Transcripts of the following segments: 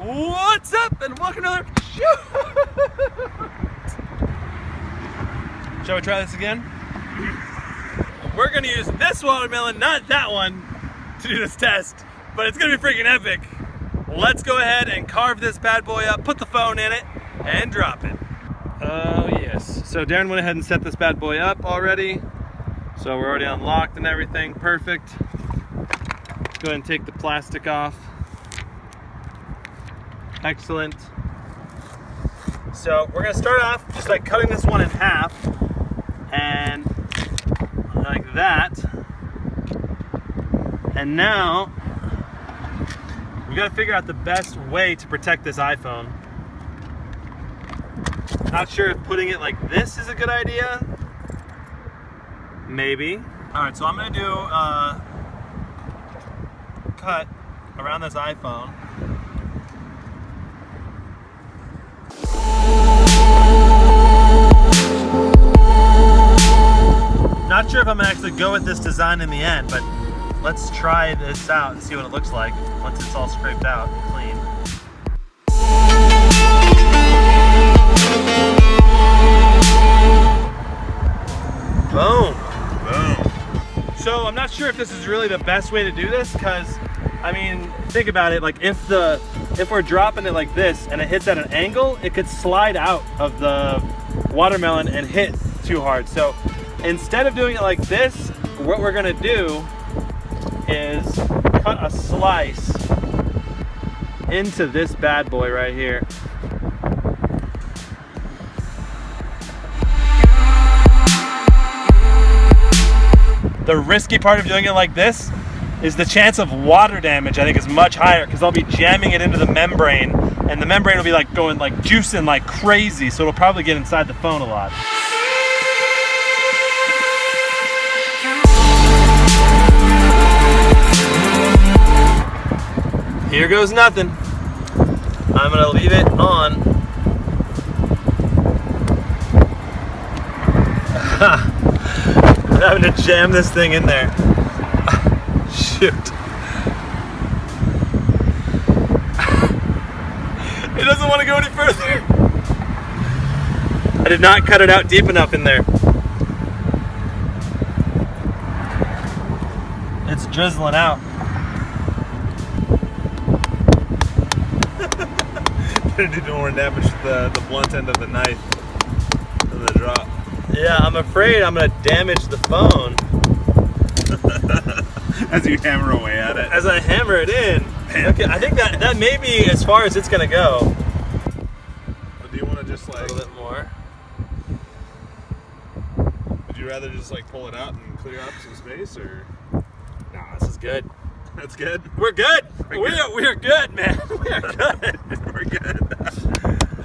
What's up and welcome to another Shall we try this again? We're gonna use this watermelon, not that one, to do this test, but it's gonna be freaking epic. Let's go ahead and carve this bad boy up, put the phone in it, and drop it. Oh yes. So Darren went ahead and set this bad boy up already. So we're already unlocked and everything, perfect. Let's go ahead and take the plastic off. Excellent. So we're gonna start off just like cutting this one in half and like that. And now we gotta figure out the best way to protect this iPhone. Not sure if putting it like this is a good idea. Maybe. All right, so I'm gonna do cut around this iPhone. Not sure if I'm gonna actually go with this design in the end, but let's try this out and see what it looks like once it's all scraped out and clean. Boom. Boom. So I'm not sure if this is really the best way to do this, because I mean, think about it, like if we're dropping it like this and it hits at an angle, it could slide out of the watermelon and hit too hard. So instead of doing it like this, what we're gonna do is cut a slice into this bad boy right here. The risky part of doing it like this is the chance of water damage, I think, is much higher, because I'll be jamming it into the membrane and the membrane will be like going like juicing like crazy, so it'll probably get inside the phone a lot. Here goes nothing. I'm gonna leave it on. I'm having to jam this thing in there. Shoot. It doesn't want to go any further. I did not cut it out deep enough in there. It's drizzling out. Gonna do more damage to the blunt end of the knife than the drop. Yeah, I'm afraid I'm gonna damage the phone. As you hammer away at it. As I hammer it in. Okay, I think that may be as far as it's gonna go. But do you want to just like a little bit more? Would you rather just like pull it out and clear up some space, or? No, this is good. That's good. We're good. We're good, man. We are good. We're good.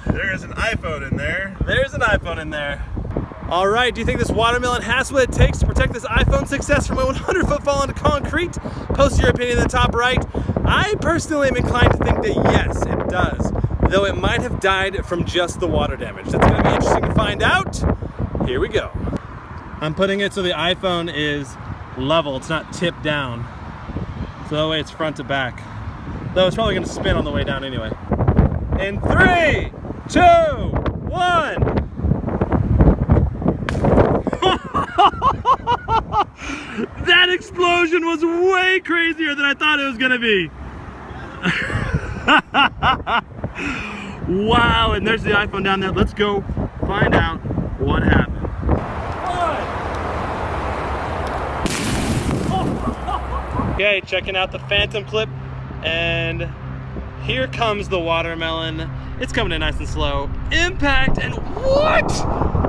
There is an iPhone in there. There's an iPhone in there. All right, do you think this watermelon has what it takes to protect this iPhone success from a 100-foot fall into concrete? Post your opinion in the top right. I personally am inclined to think that yes, it does, though it might have died from just the water damage. That's gonna be interesting to find out. Here we go. I'm putting it so the iPhone is level, it's not tipped down. So that way it's front to back. Though it's probably gonna spin on the way down anyway. In 3, 2, 1. That explosion was way crazier than I thought it was gonna be. Wow, and there's the iPhone down there. Let's go find out what happened. Okay, checking out the phantom clip, and here comes the watermelon. It's coming in nice and slow. Impact, and what?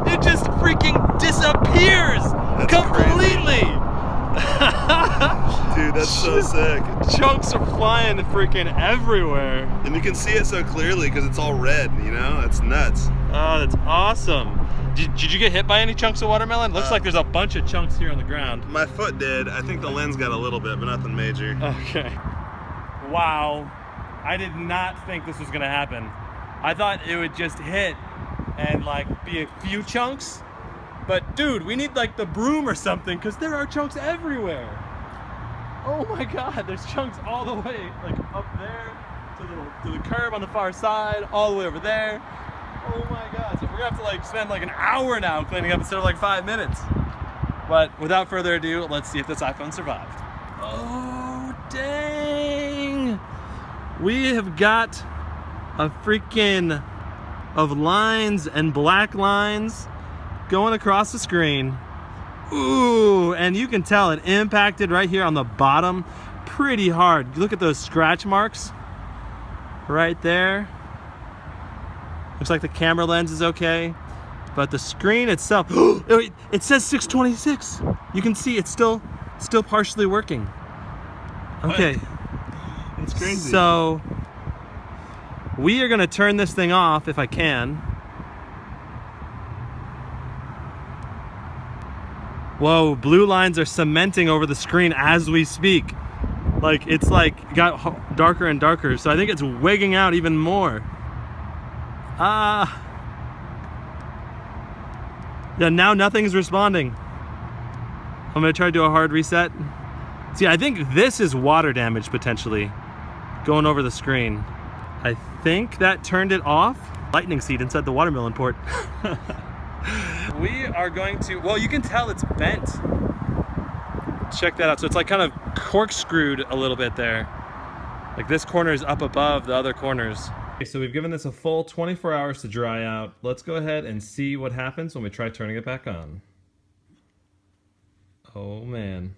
It just freaking disappears. That's completely. Dude, that's so sick. Chunks are flying freaking everywhere. And you can see it so clearly because it's all red, you know? That's nuts. Oh, that's awesome. Did you get hit by any chunks of watermelon? Looks like there's a bunch of chunks here on the ground. My foot did. I think the lens got a little bit, but nothing major. Okay. Wow. I did not think this was gonna happen. I thought it would just hit and like be a few chunks. But dude, we need like the broom or something, because there are chunks everywhere. Oh my God, there's chunks all the way, like up there, to the curb on the far side, all the way over there. Oh my God, so we're gonna have to like spend like an hour now cleaning up instead of like 5 minutes. But without further ado, let's see if this iPhone survived. Oh, dang. We have got a freaking of lines and black lines going across the screen. Ooh, and you can tell it impacted right here on the bottom pretty hard. Look at those scratch marks right there. Looks like the camera lens is okay, but the screen itself, it says 626. You can see it's still partially working. Okay. That's crazy. So we are gonna turn this thing off if I can. Whoa, blue lines are cementing over the screen as we speak. Like it's like got darker and darker. So I think it's wigging out even more. Yeah, now nothing's responding. I'm gonna try to do a hard reset. See, I think this is water damage potentially going over the screen. I think that turned it off. Lightning seed inside the watermelon port. We are going to, well, you can tell it's bent. Check that out. So it's like kind of corkscrewed a little bit there. Like this corner is up above the other corners. Okay, so we've given this a full 24 hours to dry out. Let's go ahead and see what happens when we try turning it back on. Oh man.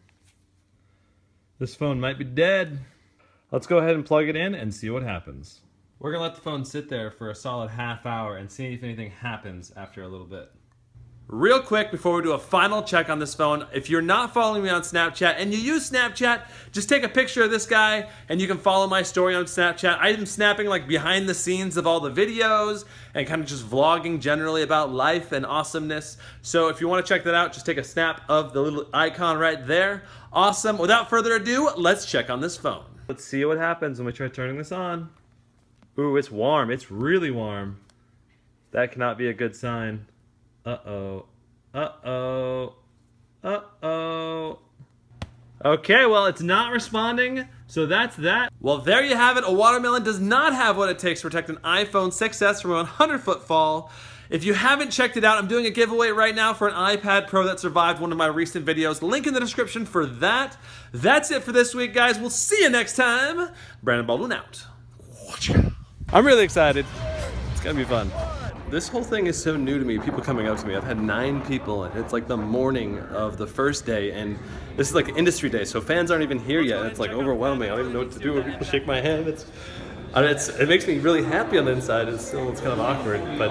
This phone might be dead. Let's go ahead and plug it in and see what happens. We're gonna let the phone sit there for a solid half hour and see if anything happens after a little bit. Real quick before we do a final check on this phone, if you're not following me on Snapchat and you use Snapchat, just take a picture of this guy and you can follow my story on Snapchat. I'm snapping like behind the scenes of all the videos and kind of just vlogging generally about life and awesomeness. So if you want to check that out, just take a snap of the little icon right there. Awesome. Without further ado, let's check on this phone. Let's see what happens when we try turning this on. Ooh, it's warm. It's really warm. That cannot be a good sign. Uh-oh. Uh-oh. Uh-oh. Okay, well, it's not responding, so that's that. Well, there you have it. A watermelon does not have what it takes to protect an iPhone 6s from a 100-foot fall. If you haven't checked it out, I'm doing a giveaway right now for an iPad Pro that survived one of my recent videos. Link in the description for that. That's it for this week, guys. We'll see you next time. Brandon Baldwin out. I'm really excited. It's gonna be fun. This whole thing is so new to me, people coming up to me. I've had 9 people, and it's like the morning of the first day, and this is like industry day, so fans aren't even here yet, and it's like overwhelming. I don't even know what to do when people shake my hand. It makes me really happy on the inside. It's kind of awkward, but